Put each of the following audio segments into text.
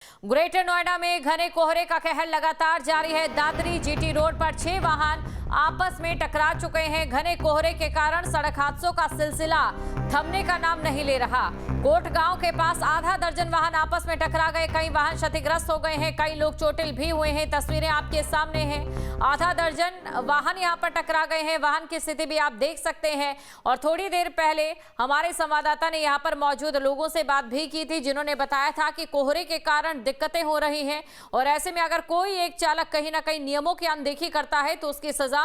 Greater Noida में घने कोहरे का कहर लगातार जारी है। दादरी जीटी रोड पर 6 वाहन आपस में टकरा चुके हैं। घने कोहरे के कारण सड़क हादसों का सिलसिला थमने का नाम नहीं ले रहा। कोट गांव के पास आधा दर्जन वाहन आपस में टकरा गए। कई वाहन क्षतिग्रस्त हो गए हैं, कई लोग चोटिल भी हुए हैं। तस्वीरें आपके सामने हैं। आधा दर्जन वाहन यहां पर टकरा गए हैं। वाहन की स्थिति भी आप देख सकते हैं। और थोड़ी देर पहले हमारे संवाददाता ने यहां पर मौजूद लोगों से बात भी की थी, जिन्होंने बताया था कि कोहरे के कारण दिक्कतें हो रही हैं और ऐसे में अगर कोई एक चालक कहीं ना कहीं नियमों की अनदेखी करता है तो उसकी सजा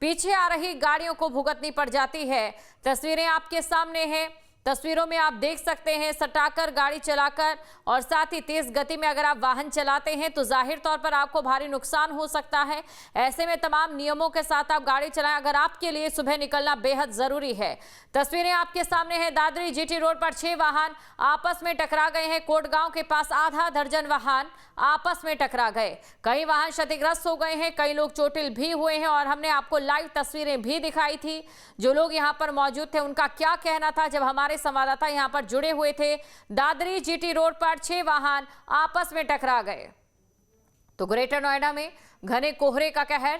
पीछे आ रही गाड़ियों को भुगतनी पड़ जाती है। तस्वीरें आपके सामने हैं। तस्वीरों में आप देख सकते हैं सटाकर गाड़ी चलाकर और साथ ही तेज गति में अगर आप वाहन चलाते हैं तो जाहिर तौर पर आपको भारी नुकसान हो सकता है। ऐसे में तमाम नियमों के साथ आप गाड़ी चलाएं अगर आपके लिए सुबह निकलना बेहद जरूरी है। तस्वीरें आपके सामने हैं। दादरी जीटी रोड पर 6 वाहन आपस में टकरा गए हैं। कोटगांव के पास आधा दर्जन वाहन आपस में टकरा गए। कई वाहन क्षतिग्रस्त हो गए हैं, कई लोग चोटिल भी हुए हैं और हमने आपको लाइव तस्वीरें भी दिखाई थी। जो लोग यहां पर मौजूद थे उनका क्या कहना था जब हमारे संवाददाता यहां पर जुड़े हुए थे। दादरी जीटी रोड पर 6 वाहन आपस में टकरा गए। तो ग्रेटर नोएडा में घने कोहरे का कहर,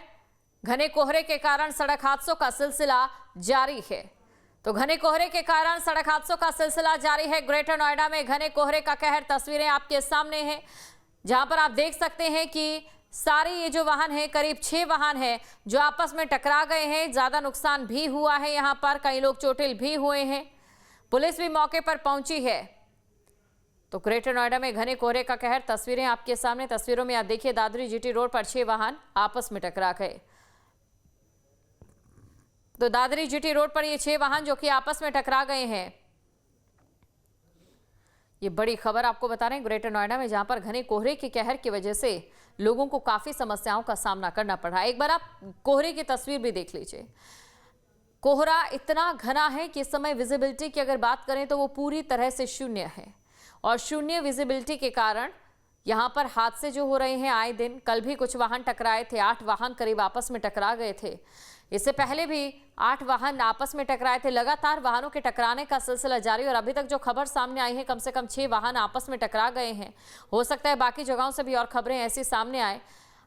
घने कोहरे के कारण सड़क हादसों का सिलसिला जारी है। तो घने कोहरे के कारण सड़क हादसों का सिलसिला जारी है। ग्रेटर नोएडा में घने कोहरे का कहर, तस्वीरें आपके सामने हैं जहां पर आप देख सकते हैं कि सारे ये जो वाहन है, करीब 6 वाहन है जो आपस में टकरा गए हैं। ज्यादा नुकसान भी हुआ है, यहां पर कई लोग चोटिल भी हुए हैं। पुलिस भी मौके पर पहुंची है। तो ग्रेटर नोएडा में घने कोहरे का कहर, तस्वीरें आपके सामने। तस्वीरों में आप देखिए दादरी जीटी रोड पर 6 वाहन आपस में टकरा गए। तो दादरी जीटी रोड पर ये 6 वाहन जो कि आपस में टकरा गए हैं। ये बड़ी खबर आपको बता रहे हैं ग्रेटर नोएडा में, जहां पर घने कोहरे के कहर की वजह से लोगों को काफी समस्याओं का सामना करना पड़ रहा है। एक बार आप कोहरे की तस्वीर भी देख लीजिए। कोहरा इतना घना है कि इस समय विजिबिलिटी की अगर बात करें तो वो पूरी तरह से शून्य है और शून्य विजिबिलिटी के कारण यहां पर हादसे जो हो रहे हैं आए दिन। कल भी कुछ वाहन टकराए थे, 8 वाहन करीब आपस में टकरा गए थे। इससे पहले भी 8 वाहन आपस में टकराए थे। लगातार वाहनों के टकराने का सिलसिला जारी और अभी तक जो खबर सामने आई है कम से कम 6 वाहन आपस में टकरा गए हैं। हो सकता है बाकी जगहों से भी और खबरें ऐसी सामने आए।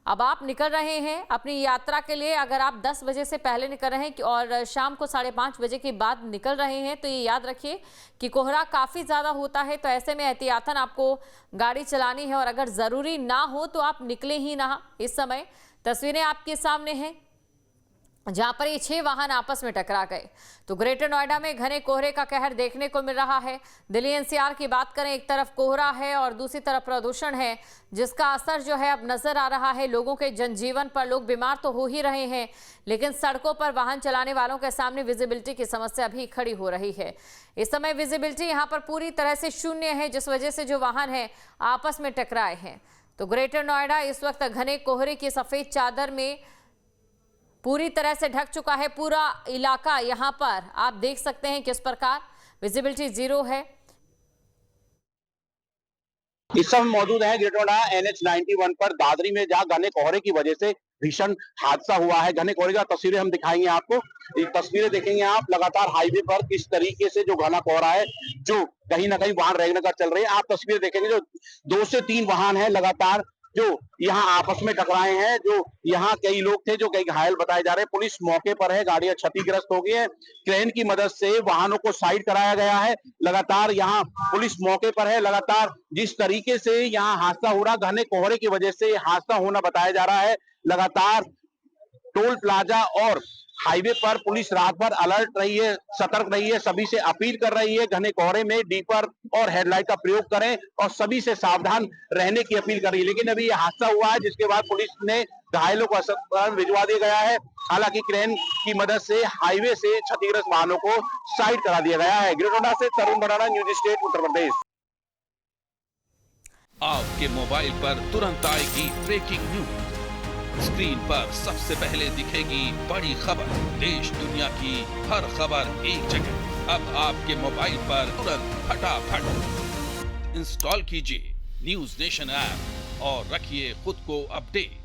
अब आप निकल रहे हैं अपनी यात्रा के लिए, अगर आप 10 बजे से पहले निकल रहे हैं और शाम को 5:30 बजे के बाद निकल रहे हैं तो ये याद रखिए कि कोहरा काफ़ी ज़्यादा होता है। तो ऐसे में एहतियातन आपको गाड़ी चलानी है और अगर ज़रूरी ना हो तो आप निकले ही ना। इस समय तस्वीरें आपके सामने हैं जहां पर ये 6 वाहन आपस में टकरा गए। तो ग्रेटर नोएडा में घने कोहरे का कहर देखने को मिल रहा है। दिल्ली एनसीआर की बात करें, एक तरफ कोहरा है और दूसरी तरफ प्रदूषण है, जिसका असर जो है अब नजर आ रहा है लोगों के जनजीवन पर। लोग बीमार तो हो ही रहे हैं, लेकिन सड़कों पर वाहन चलाने वालों के सामने विजिबिलिटी की समस्या भी खड़ी हो रही है। इस समय विजिबिलिटी यहाँ पर पूरी तरह से शून्य है, जिस वजह से जो वाहन है आपस में टकराए हैं। तो ग्रेटर नोएडा इस वक्त घने कोहरे की सफेद चादर में पूरी तरह से ढक चुका है। पूरा इलाका यहां पर आप देख सकते हैं किस प्रकार विजिबिलिटी 0 है। इस समय मौजूद है ग्रेटर नोएडा NH-91 पर दादरी में, जहां घने कोहरे की वजह से भीषण हादसा हुआ है। घने कोहरे का तस्वीरें हम दिखाएंगे आपको। ये तस्वीरें देखेंगे आप लगातार हाईवे पर किस तरीके से जो घना कोहरा है, जो कहीं ना कहीं वाहन रेंगने का चल रहे हैं। आप तस्वीरें देखेंगे जो 2 से 3 वाहन है लगातार जो यहाँ आपस में टकराए हैं। जो यहाँ कई लोग थे जो कई घायल बताए जा रहे हैं। पुलिस मौके पर है, गाड़ियां क्षतिग्रस्त हो गई है। क्रेन की मदद से वाहनों को साइड कराया गया है। लगातार यहाँ पुलिस मौके पर है। लगातार जिस तरीके से यहाँ हादसा हो रहा, घने कोहरे की वजह से हादसा होना बताया जा रहा है। लगातार टोल प्लाजा और हाईवे पर पुलिस रात भर अलर्ट रही है, सतर्क रही है। सभी से अपील कर रही है घने कोहरे में डीपर और हेडलाइट का प्रयोग करें और सभी से सावधान रहने की अपील कर रही है। लेकिन अभी यह हादसा हुआ है, जिसके बाद पुलिस ने घायलों को अस्पताल भिजवा दिया गया है। हालांकि क्रेन की मदद से हाईवे से क्षतिग्रस्त वाहनों को साइड करा दिया गया है। ग्रेटर नोएडा से तरुण बराड़ा, न्यूज स्टेट, उत्तर प्रदेश। आपके मोबाइल पर तुरंत आएगी ब्रेकिंग न्यूज। स्क्रीन पर सबसे पहले दिखेगी बड़ी खबर। देश दुनिया की हर खबर एक जगह। अब आपके मोबाइल पर तुरंत फटाफट इंस्टॉल कीजिए न्यूज नेशन ऐप और रखिए खुद को अपडेट।